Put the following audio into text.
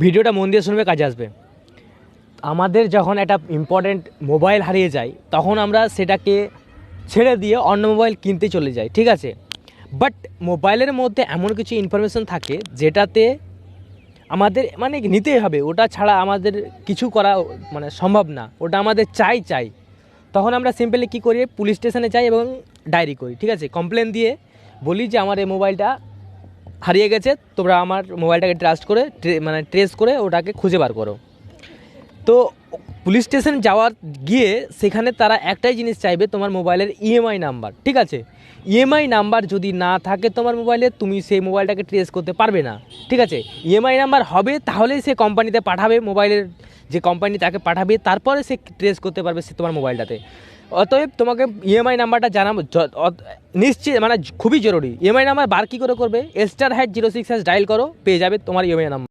ভিডিওটা মন দিয়ে শুনবে, কাজে আসবে। আমাদের যখন একটা ইম্পর্ট্যান্ট মোবাইল হারিয়ে যায় তখন আমরা সেটাকে ছেড়ে দিয়ে অন্য মোবাইল কিনতে চলে যাই, ঠিক আছে। বাট মোবাইলের মধ্যে এমন কিছু ইনফরমেশন থাকে যেটাতে আমাদের মানে নিতেই হবে, ওটা ছাড়া আমাদের কিছু করা মানে সম্ভব না, ওটা আমাদের চাই। তখন আমরা সিম্পলি কী করি, পুলিশ স্টেশনে যাই এবং ডায়েরি করি, ঠিক আছে। কমপ্লেন দিয়ে বলি যে আমার এই মোবাইলটা হারিয়ে গেছে, তোমরা আমার মোবাইলটাকে ট্রাস্ট করে মানে ট্রেস করে ওটাকে খুঁজে বার করো। তো পুলিশ স্টেশন যাওয়ার গিয়ে সেখানে তারা একটাই জিনিস চাইবে, তোমার মোবাইলের ইএমআই নাম্বার, ঠিক আছে। ইএমআই নাম্বার যদি না থাকে তোমার মোবাইলে, তুমি সেই মোবাইলটাকে ট্রেস করতে পারবে না, ঠিক আছে। ইএমআই নাম্বার হবে তাহলেই সে কোম্পানিতে পাঠাবে, মোবাইলের যে কোম্পানি তাকে পাঠাবে, তারপরে সে ট্রেস করতে পারবে সে তোমার মোবাইলটাতে। অতএব তোমাকে ইএমআই নাম্বারটা জানা নিশ্চিত মানে খুবই জরুরি। ইএমআই নাম্বার বার কী করে করবে, *#06# ডায়াল করো, পেয়ে যাবে তোমার ইএমআই নাম্বার।